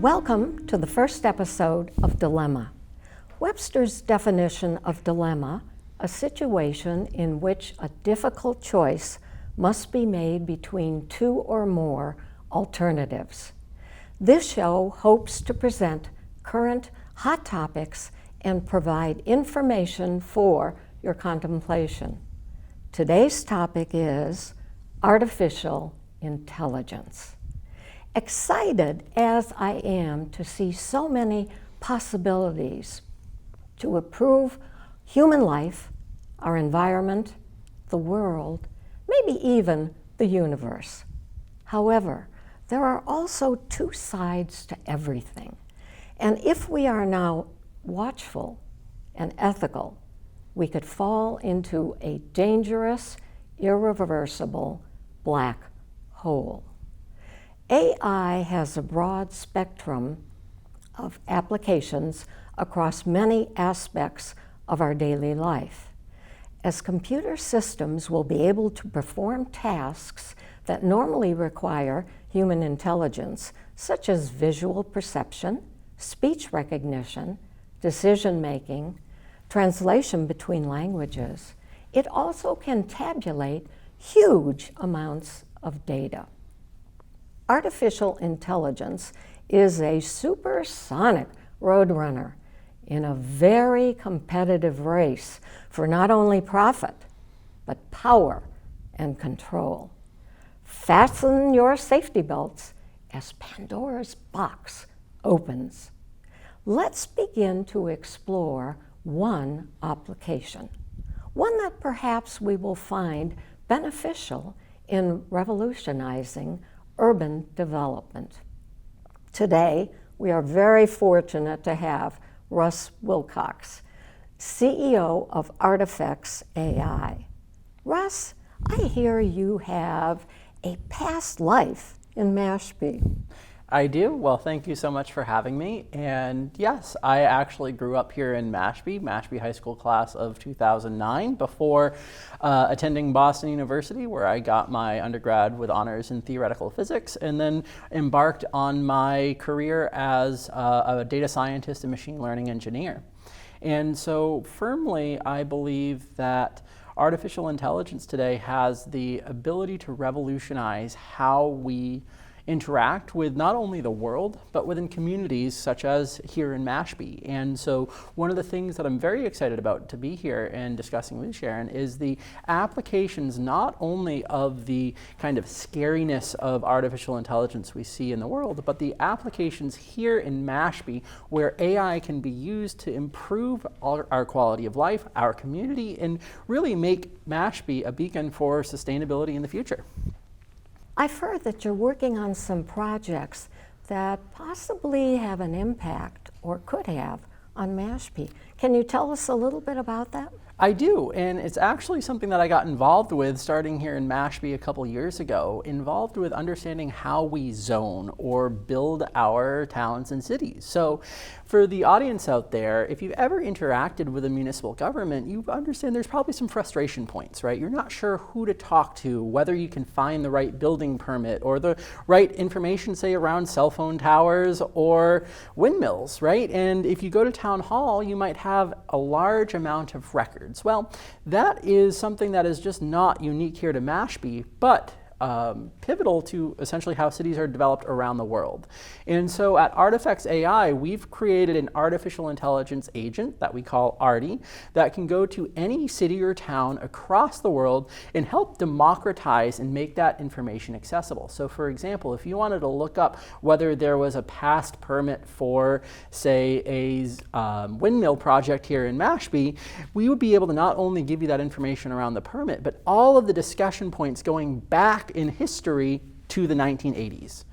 Welcome to the first episode of Dilemma. Webster's definition of dilemma, a situation in which a difficult choice must be made between two or more alternatives. This show hopes to present current hot topics and provide information for your contemplation. Today's topic is artificial intelligence. Excited as I am to see so many possibilities to improve human life, our environment, the world, maybe even the universe. However, there are also two sides to everything. And if we are now watchful and ethical, we could fall into a dangerous, irreversible black hole. AI has a broad spectrum of applications across many aspects of our daily life. As computer systems will be able to perform tasks that normally require human intelligence, such as visual perception, speech recognition, decision-making, translation between languages, it also can tabulate huge amounts of data. Artificial intelligence is a supersonic roadrunner in a very competitive race for not only profit, but power and control. Fasten your safety belts as Pandora's box opens. Let's begin to explore one application, one that perhaps we will find beneficial in revolutionizing urban development. Today, we are very fortunate to have Russ Wilcox, CEO of Artifacts AI. Russ, I hear you have a past life in Mashpee. I do. Well, thank you so much for having me. And yes, I actually grew up here in Mashpee High School class of 2009, before attending Boston University, where I got my undergrad with honors in theoretical physics, and then embarked on my career as a data scientist and machine learning engineer. And so firmly, I believe that artificial intelligence today has the ability to revolutionize how we interact with not only the world, but within communities such as here in Mashpee. And so one of the things that I'm very excited about to be here and discussing with Sharon is the applications not only of the kind of scariness of artificial intelligence we see in the world, but the applications here in Mashpee where AI can be used to improve our quality of life, our community, and really make Mashpee a beacon for sustainability in the future. I've heard that you're working on some projects that possibly have an impact or could have on Mashpee. Can you tell us a little bit about that? I do, and it's actually something that I got involved with starting here in Mashpee a couple years ago, involved with understanding how we zone or build our towns and cities. So for the audience out there, if you've ever interacted with a municipal government, you understand there's probably some frustration points, right? You're not sure who to talk to, whether you can find the right building permit or the right information, say, around cell phone towers or windmills, right? And if you go to town hall, you might have a large amount of records. Well, that is something that is just not unique here to Mashpee, but pivotal to essentially how cities are developed around the world. And so at Artifacts AI, we've created an artificial intelligence agent that we call ARTI that can go to any city or town across the world and help democratize and make that information accessible. So for example, if you wanted to look up whether there was a past permit for, say, a windmill project here in Mashpee, we would be able to not only give you that information around the permit, but all of the discussion points going back in history to the 1980s.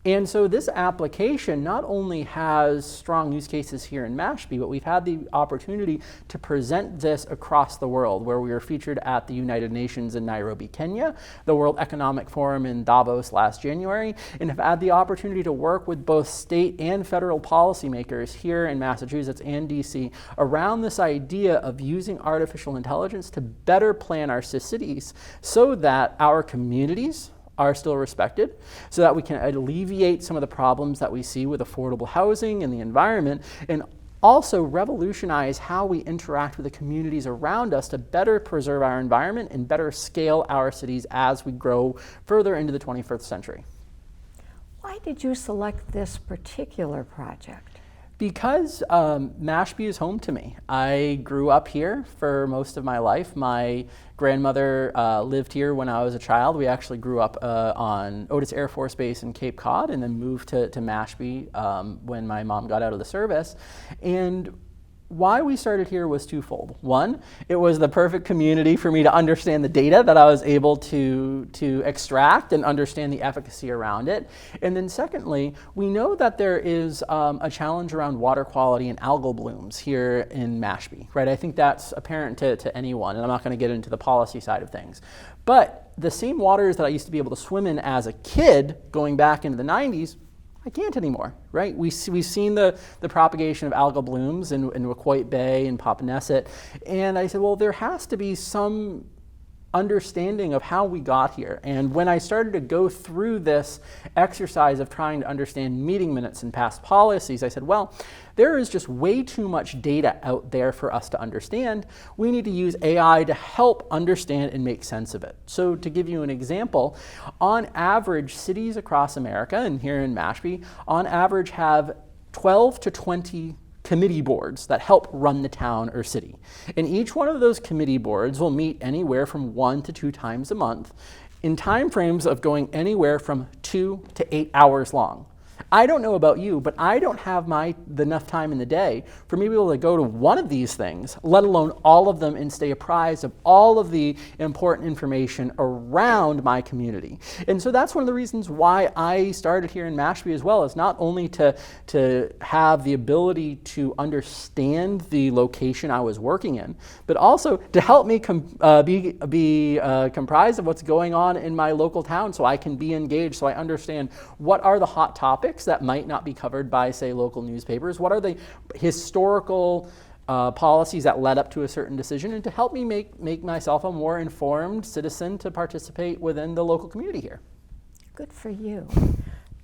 And so this application not only has strong use cases here in Mashpee, but we've had the opportunity to present this across the world, where we were featured at the United Nations in Nairobi, Kenya, the World Economic Forum in Davos last January, and have had the opportunity to work with both state and federal policymakers here in Massachusetts and DC around this idea of using artificial intelligence to better plan our cities so that our communities, are still respected, so that we can alleviate some of the problems that we see with affordable housing and the environment, and also revolutionize how we interact with the communities around us to better preserve our environment and better scale our cities as we grow further into the 21st century. Why did you select this particular project? Because Mashpee is home to me. I grew up here for most of my life. My grandmother lived here when I was a child. We actually grew up on Otis Air Force Base in Cape Cod and then moved to Mashpee when my mom got out of the service. And why we started here was twofold. One, it was the perfect community for me to understand the data that I was able to extract and understand the efficacy around it. And then secondly, we know that there is a challenge around water quality and algal blooms here in Mashpee, right? I think that's apparent to anyone, and I'm not going to get into the policy side of things. But the same waters that I used to be able to swim in as a kid going back into the 90s, I can't anymore, right? We've seen the propagation of algal blooms in Wacoit Bay and Papaneset, and I said, well, there has to be some understanding of how we got here. And when I started to go through this exercise of trying to understand meeting minutes and past policies, I said, well, there is just way too much data out there for us to understand. We need to use AI to help understand and make sense of it. So to give you an example, on average, cities across America, and here in Mashpee, on average have 12 to 20 committee boards that help run the town or city. And each one of those committee boards will meet anywhere from 1 to 2 times a month in time frames of going anywhere from 2 to 8 hours long. I don't know about you, but I don't have enough time in the day for me to be able to go to one of these things, let alone all of them, and stay apprised of all of the important information around my community. And so that's one of the reasons why I started here in Mashpee as well, is not only to have the ability to understand the location I was working in, but also to help me be comprised of what's going on in my local town, so I can be engaged, so I understand what are the hot topics that might not be covered by, say, local newspapers. What are the historical policies that led up to a certain decision, and to help me make myself a more informed citizen to participate within the local community here. Good for you.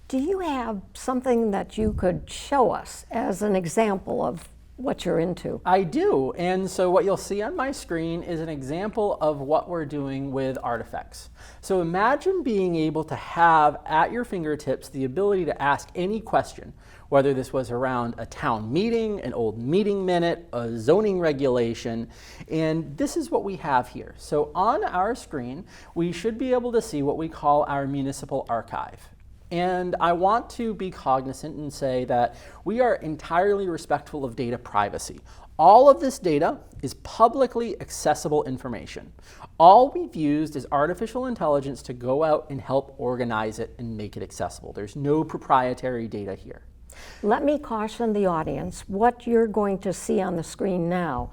Do you have something that you could show us as an example of what you're into? I do, and so what you'll see on my screen is an example of what we're doing with artifacts. So imagine being able to have at your fingertips the ability to ask any question, whether this was around a town meeting, an old meeting minute, a zoning regulation, and this is what we have here. So on our screen, we should be able to see what we call our municipal archive. And I want to be cognizant and say that we are entirely respectful of data privacy. All of this data is publicly accessible information. All we've used is artificial intelligence to go out and help organize it and make it accessible. There's no proprietary data here. Let me caution the audience, what you're going to see on the screen now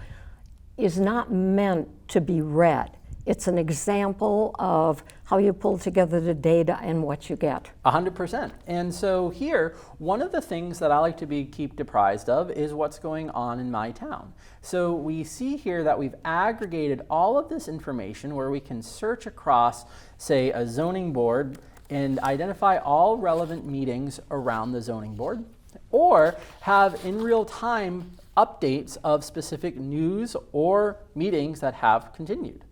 is not meant to be read. It's an example of how you pull together the data and what you get. 100%. And so here, one of the things that I like to keep apprised of is what's going on in my town. So we see here that we've aggregated all of this information where we can search across, say, a zoning board and identify all relevant meetings around the zoning board, or have in real time updates of specific news or meetings that have continued.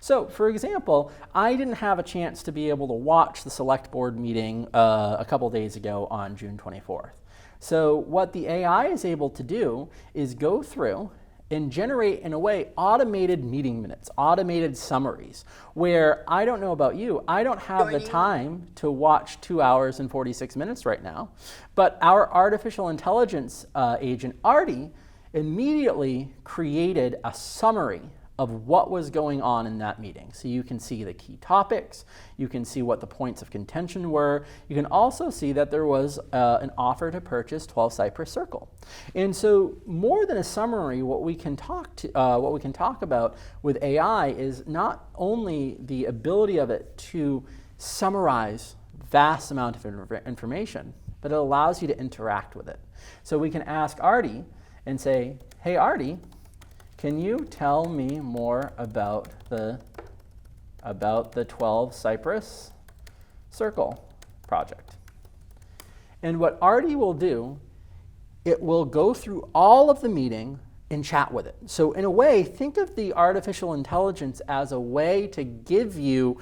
So, for example, I didn't have a chance to be able to watch the select board meeting a couple days ago on June 24th. So what the AI is able to do is go through and generate, in a way, automated meeting minutes, automated summaries, where I don't know about you, I don't have the time to watch 2 hours and 46 minutes right now, but our artificial intelligence agent, Artie, immediately created a summary of what was going on in that meeting. So you can see the key topics, you can see what the points of contention were, you can also see that there was an offer to purchase 12 Cypress Circle. And so more than a summary, what we can talk about with AI is not only the ability of it to summarize vast amount of information, but it allows you to interact with it. So we can ask Artie and say, hey Artie, can you tell me more about the 12 Cypress circle project. And what Artie will do, it will go through all of the meeting and chat with it. So in a way, think of the artificial intelligence as a way to give you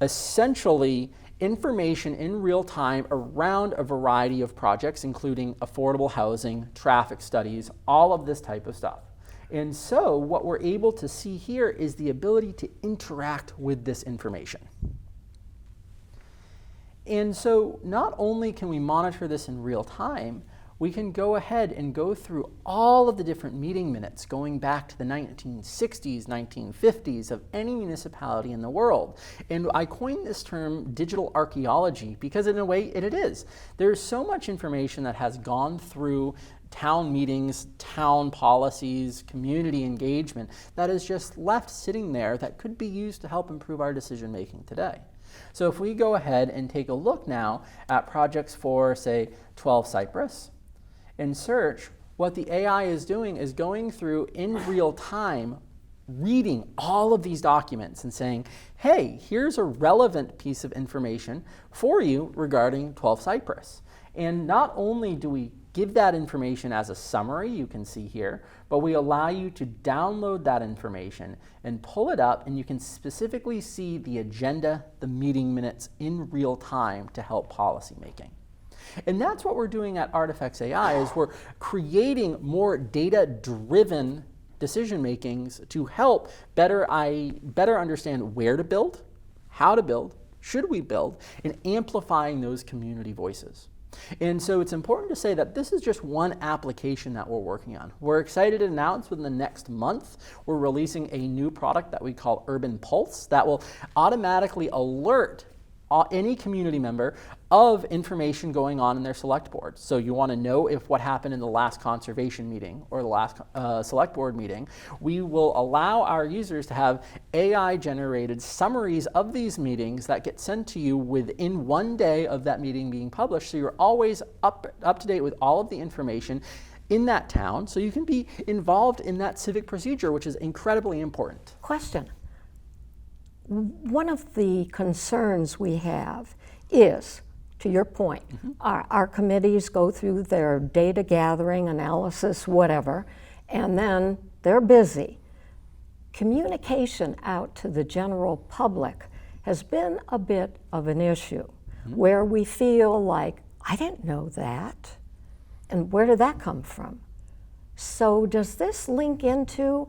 essentially information in real time around a variety of projects, including affordable housing, traffic studies, all of this type of stuff. And so what we're able to see here is the ability to interact with this information. And so not only can we monitor this in real time, we can go ahead and go through all of the different meeting minutes going back to the 1960s, 1950s of any municipality in the world. And I coined this term digital archaeology because in a way it is. There's so much information that has gone through town meetings, town policies, community engagement that is just left sitting there that could be used to help improve our decision making today. So if we go ahead and take a look now at projects for, say, 12 Cypress, and search, what the AI is doing is going through in real time, reading all of these documents and saying, hey, here's a relevant piece of information for you regarding 12 Cypress. And not only do we give that information as a summary, you can see here, but we allow you to download that information and pull it up, and you can specifically see the agenda, the meeting minutes in real time to help policy making. And that's what we're doing at Artifacts AI, is we're creating more data-driven decision makings to help better understand where to build, how to build, should we build, and amplifying those community voices. And so it's important to say that this is just one application that we're working on. We're excited to announce within the next month, we're releasing a new product that we call Urban Pulse that will automatically alert any community member of information going on in their select board. So you want to know if what happened in the last conservation meeting or the last select board meeting, we will allow our users to have AI generated summaries of these meetings that get sent to you within one day of that meeting being published. So you're always up to date with all of the information in that town, so you can be involved in that civic procedure, which is incredibly important. Question. One of the concerns we have is, to your point, our committees go through their data gathering, analysis, whatever, and then they're busy. Communication out to the general public has been a bit of an issue, where we feel like, I didn't know that, and where did that come from? So does this link into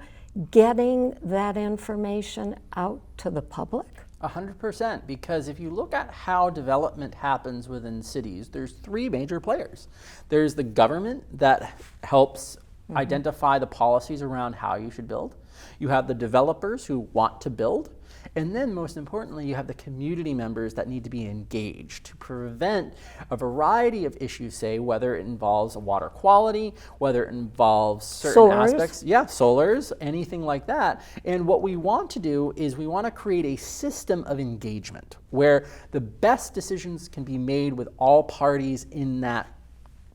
getting that information out to the public? 100%, because if you look at how development happens within cities, there's three major players. There's the government that helps identify the policies around how you should build. You have the developers who want to build. And then most importantly, you have the community members that need to be engaged to prevent a variety of issues, say whether it involves water quality, whether it involves certain aspects, solars, anything like that. And what we want to do is we want to create a system of engagement where the best decisions can be made with all parties in that,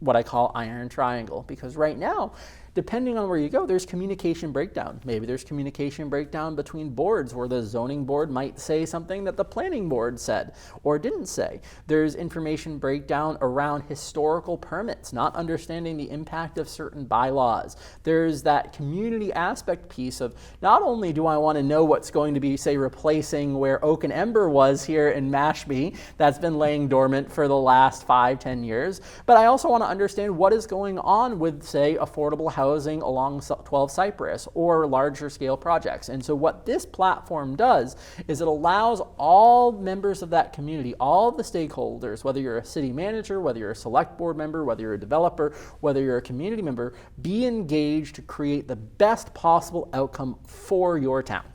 what I call iron triangle. Because right now, depending on where you go, there's communication breakdown. Maybe there's communication breakdown between boards where the zoning board might say something that the planning board said or didn't say. There's information breakdown around historical permits, not understanding the impact of certain bylaws. There's that community aspect piece of not only do I want to know what's going to be, say, replacing where Oak and Ember was here in Mashpee, that's been laying dormant for the last 5-10 years, but I also want to understand what is going on with, say, affordable housing along 12 Cypress or larger scale projects. And so what this platform does is it allows all members of that community, all the stakeholders, whether you're a city manager, whether you're a select board member, whether you're a developer, whether you're a community member, be engaged to create the best possible outcome for your town.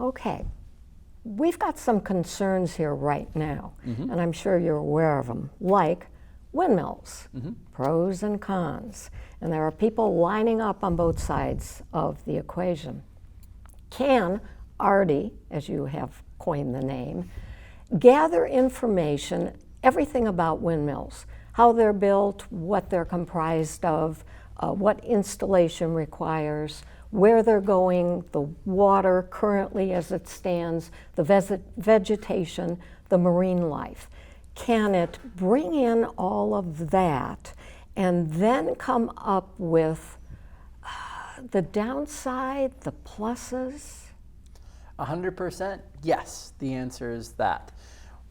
Okay. We've got some concerns here right now, and I'm sure you're aware of them, like windmills, pros and cons. And there are people lining up on both sides of the equation. Can Artie, as you have coined the name, gather information, everything about windmills, how they're built, what they're comprised of, what installation requires, where they're going, the water currently as it stands, the vegetation, the marine life. Can it bring in all of that and then come up with the downside, the pluses? 100% yes, the answer is that.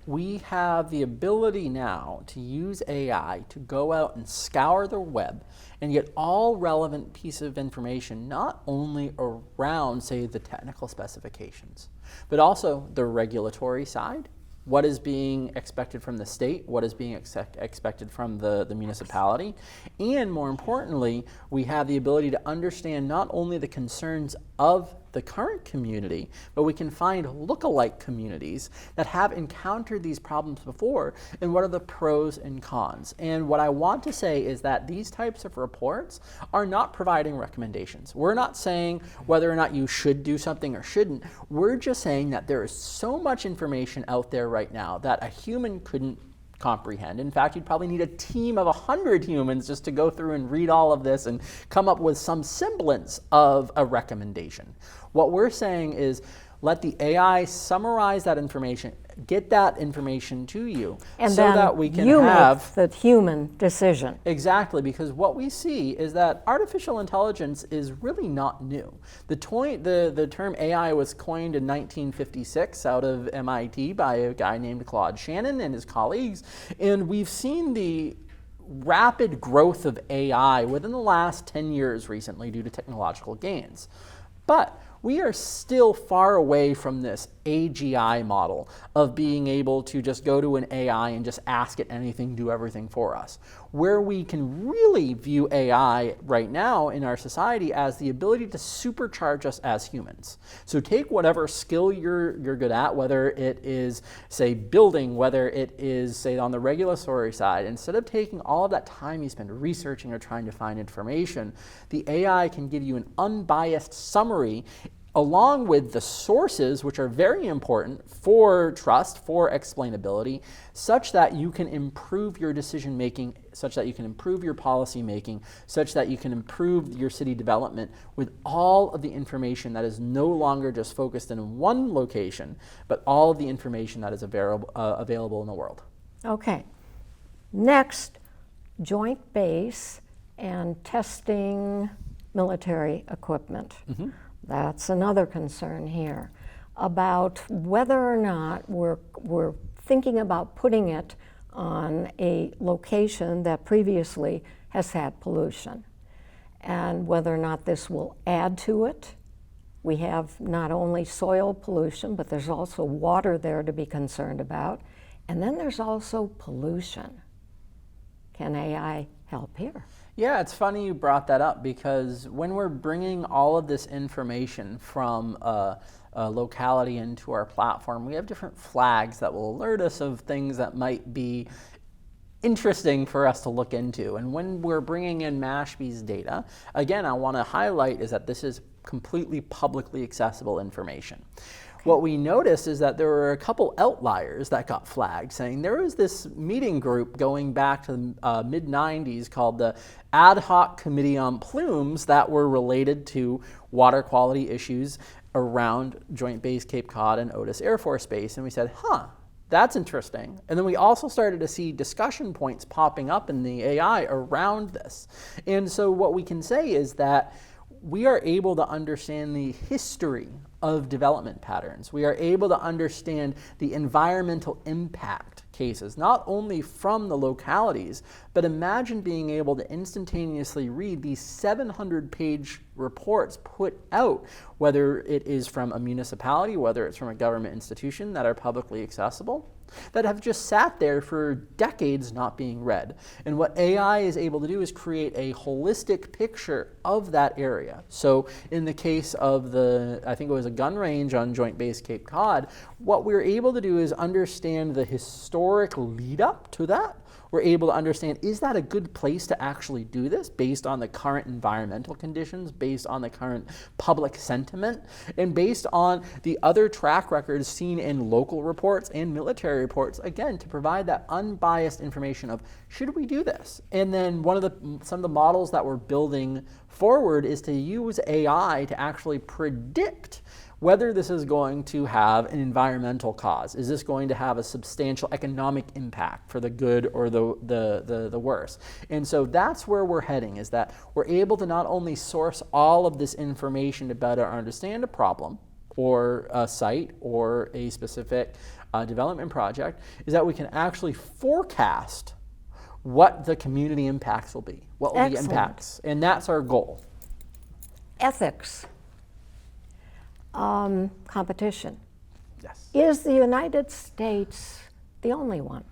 We have the ability now to use AI to go out and scour the web and get all relevant pieces of information, not only around, say, the technical specifications, but also the regulatory side. What is being expected from the state? What is being expected from the municipality? And more importantly, we have the ability to understand not only the concerns of the current community, but we can find lookalike communities that have encountered these problems before, and what are the pros and cons. And what I want to say is that these types of reports are not providing recommendations. We're not saying whether or not you should do something or shouldn't. We're just saying that there is so much information out there right now that a human couldn't comprehend. In fact, you'd probably need a team of 100 humans just to go through and read all of this and come up with some semblance of a recommendation. What we're saying is let the AI summarize that information, get that information to you, and so then that we can you have make the human decision. Exactly, because what we see is that artificial intelligence is really not new. The term AI was coined in 1956 out of MIT by a guy named Claude Shannon and his colleagues, and we've seen the rapid growth of AI within the last 10 years recently due to technological gains. But we are still far away from this AGI model of being able to just go to an AI and just ask it anything, do everything for us. Where we can really view AI right now in our society as the ability to supercharge us as humans. So take whatever skill you're good at, whether it is, say, building, whether it is, say, on the regulatory side, instead of taking all of that time you spend researching or trying to find information, the AI can give you an unbiased summary along with the sources, which are very important for trust, for explainability, such that you can improve your decision making, such that you can improve your policy making, such that you can improve your city development with all of the information that is no longer just focused in one location, but all of the information that is available in the world. Okay. Next, joint base and testing military equipment. Mm-hmm. That's another concern here about whether or not we're thinking about putting it on a location that previously has had pollution, and whether or not this will add to it. We have not only soil pollution, but there's also water there to be concerned about, and then there's also pollution. Can AI help here? Yeah, it's funny you brought that up, because when we're bringing all of this information from a locality into our platform, we have different flags that will alert us of things that might be interesting for us to look into. And when we're bringing in Mashpee's data, again, I want to highlight is that this is completely publicly accessible information. What we noticed is that there were a couple outliers that got flagged, saying there was this meeting group going back to the mid-90s called the Ad Hoc Committee on Plumes that were related to water quality issues around Joint Base Cape Cod and Otis Air Force Base. And we said, that's interesting. And then we also started to see discussion points popping up in the AI around this. And so what we can say is that we are able to understand the history of development patterns. We are able to understand the environmental impact cases, not only from the localities, but imagine being able to instantaneously read these 700-page reports put out, whether it is from a municipality, whether it's from a government institution, that are publicly accessible, that have just sat there for decades not being read. And what AI is able to do is create a holistic picture of that area. So in the case of I think it was a gun range on Joint Base Cape Cod, what we're able to do is understand the historic lead up to that, we're able to understand, is that a good place to actually do this based on the current environmental conditions, based on the current public sentiment, and based on the other track records seen in local reports and military reports, again, to provide that unbiased information of, should we do this? And then some of the models that we're building forward is to use AI to actually predict whether this is going to have an environmental cause. Is this going to have a substantial economic impact for the good or the worse? And so that's where we're heading, is that we're able to not only source all of this information to better understand a problem or a site or a specific development project, is that we can actually forecast what the community impacts will be, what will be the impacts, and that's our goal. Ethics. Competition. Yes. Is the United States the only one?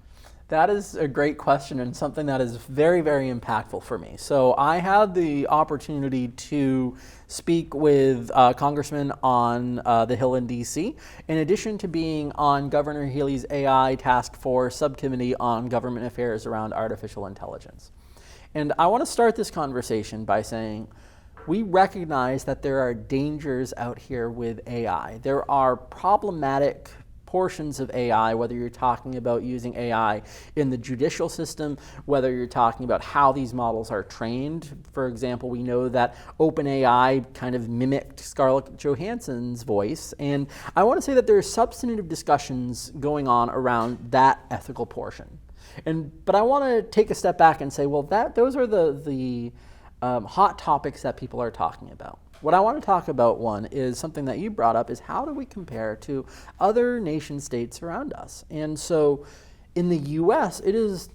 That is a great question and something that is very, very impactful for me. So I had the opportunity to speak with Congressman on the Hill in DC, in addition to being on Governor Healey's AI Task Force Subcommittee on Government Affairs around artificial intelligence. And I want to start this conversation by saying, we recognize that there are dangers out here with AI. There are problematic portions of AI, whether you're talking about using AI in the judicial system, whether you're talking about how these models are trained. For example, we know that OpenAI kind of mimicked Scarlett Johansson's voice, and I want to say that there are substantive discussions going on around that ethical portion. But I want to take a step back and say, well, those are the hot topics that people are talking about. What I want to talk about, one, is something that you brought up, is how do we compare to other nation states around us? And so in the US, it is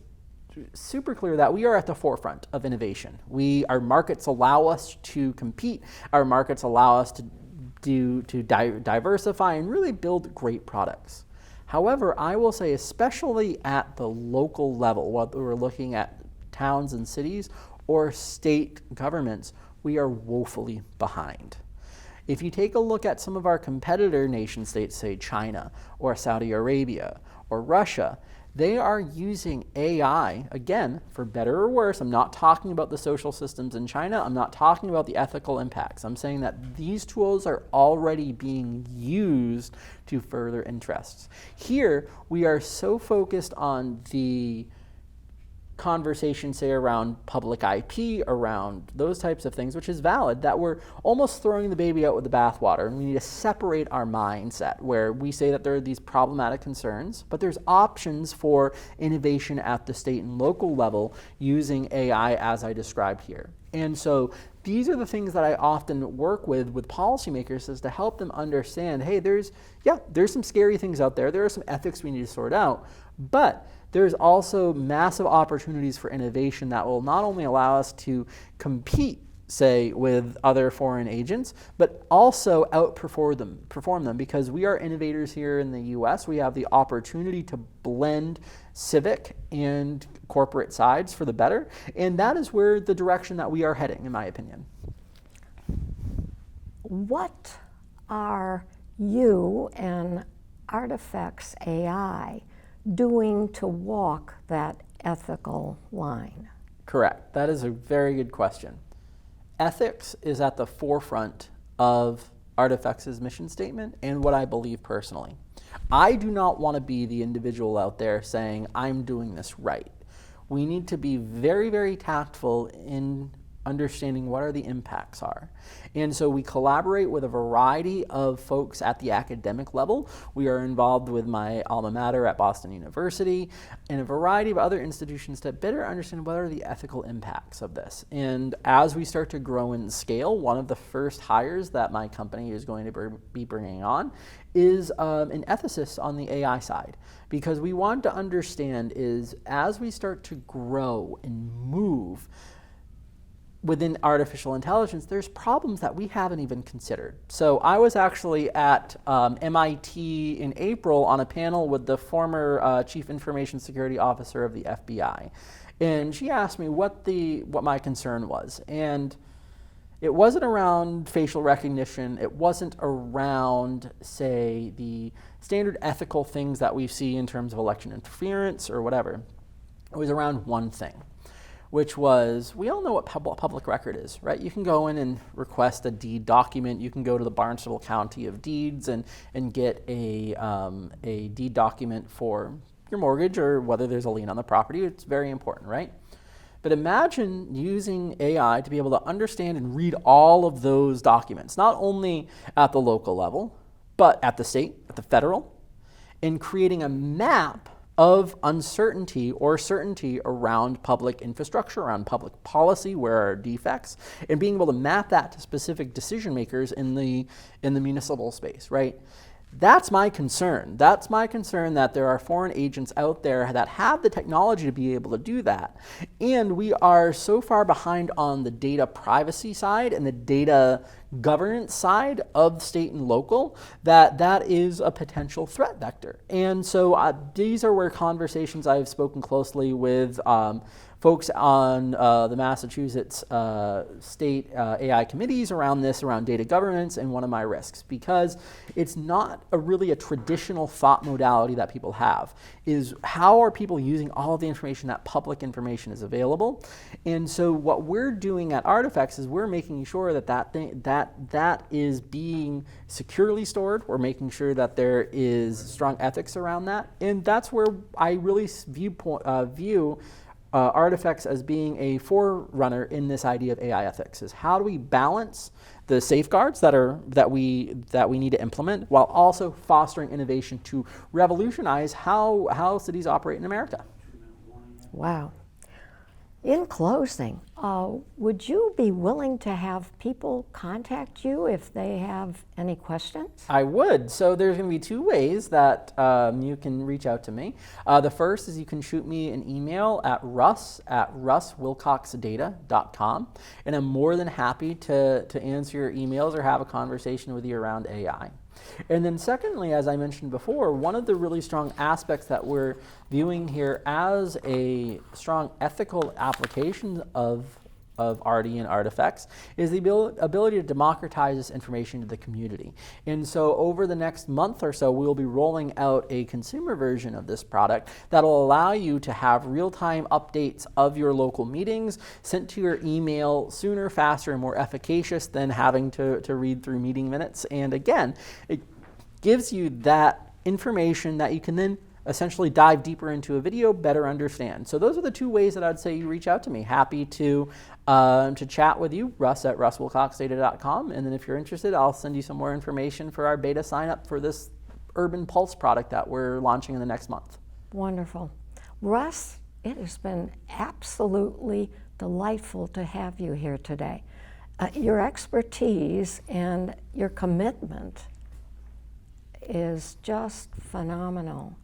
super clear that we are at the forefront of innovation. Our markets allow us to compete. Our markets allow us to diversify and really build great products. However, I will say, especially at the local level, whether we're looking at towns and cities or state governments, we are woefully behind. If you take a look at some of our competitor nation states, say China or Saudi Arabia or Russia, they are using AI, again, for better or worse. I'm not talking about the social systems in China. I'm not talking about the ethical impacts. I'm saying that these tools are already being used to further interests. Here, we are so focused on the conversation, say, around public IP, around those types of things, which is valid, that we're almost throwing the baby out with the bathwater, and we need to separate our mindset, where we say that there are these problematic concerns, but there's options for innovation at the state and local level using AI as I described here. And so these are the things that I often work with policymakers, is to help them understand, hey, there's some scary things out there. There are some ethics we need to sort out, but there's also massive opportunities for innovation that will not only allow us to compete, say, with other foreign agents, but also perform them, because we are innovators here in the US. We have the opportunity to blend civic and corporate sides for the better, and that is where the direction that we are heading, in my opinion. What are you and Artifacts AI doing to walk that ethical line? Correct. That is a very good question. Ethics is at the forefront of Artifacts' mission statement and what I believe personally. I do not want to be the individual out there saying, I'm doing this right. We need to be very, very tactful in understanding what the impacts are. And so we collaborate with a variety of folks at the academic level. We are involved with my alma mater at Boston University and a variety of other institutions to better understand what are the ethical impacts of this. And as we start to grow in scale, one of the first hires that my company is going to be bringing on is an ethicist on the AI side, because we want to understand is, as we start to grow and move within artificial intelligence, there's problems that we haven't even considered. So I was actually at MIT in April on a panel with the former Chief Information Security Officer of the FBI. And she asked me what my concern was. And it wasn't around facial recognition. It wasn't around, say, the standard ethical things that we see in terms of election interference or whatever. It was around one thing, which was, we all know what public record is, right? You can go in and request a deed document. You can go to the Barnstable County of Deeds and get a deed document for your mortgage or whether there's a lien on the property. It's very important, right? But imagine using AI to be able to understand and read all of those documents, not only at the local level, but at the state, at the federal, and creating a map of uncertainty or certainty around public infrastructure, around public policy, where are defects, and being able to map that to specific decision makers in the municipal space, right? That's my concern. That's my concern, that there are foreign agents out there that have the technology to be able to do that. And we are so far behind on the data privacy side and the data governance side of state and local that is a potential threat vector. And so these are where conversations I've spoken closely with folks on the Massachusetts state AI committees around this, around data governance, and one of my risks, because it's not really a traditional thought modality that people have, is how are people using all of the information, that public information is available. And so what we're doing at Artifacts is we're making sure that is being securely stored. We're making sure that there is strong ethics around that. And that's where I really view Artifacts as being a forerunner in this idea of AI ethics, is how do we balance the safeguards that we need to implement while also fostering innovation to revolutionize how cities operate in America. Wow. In closing, would you be willing to have people contact you if they have any questions? I would. So there's going to be two ways that you can reach out to me. The first is you can shoot me an email at russ@russwilcoxdata.com, and I'm more than happy to answer your emails or have a conversation with you around AI. And then secondly, as I mentioned before, one of the really strong aspects that we're viewing here as a strong ethical application of RD and artifacts is the ability to democratize this information to the community. And so over the next month or so, we'll be rolling out a consumer version of this product that'll allow you to have real-time updates of your local meetings sent to your email sooner, faster, and more efficacious than having to read through meeting minutes. And again, it gives you that information that you can then essentially dive deeper into a video, better understand. So those are the two ways that I'd say you reach out to me. Happy to chat with you, russ@russwilcoxdata.com. And then if you're interested, I'll send you some more information for our beta sign up for this Urban Pulse product that we're launching in the next month. Wonderful. Russ, it has been absolutely delightful to have you here today. Your expertise and your commitment is just phenomenal.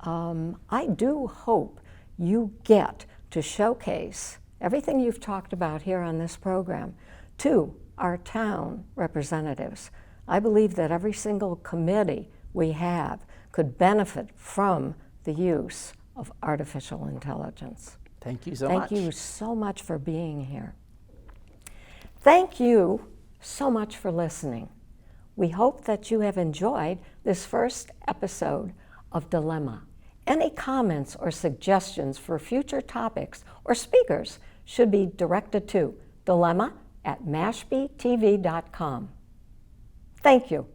I do hope you get to showcase everything you've talked about here on this program to our town representatives. I believe that every single committee we have could benefit from the use of artificial intelligence. Thank you so much. Thank you so much for being here. Thank you so much for listening. We hope that you have enjoyed this first episode of Dilemma. Any comments or suggestions for future topics or speakers should be directed to dilemma@mashptv.com. Thank you.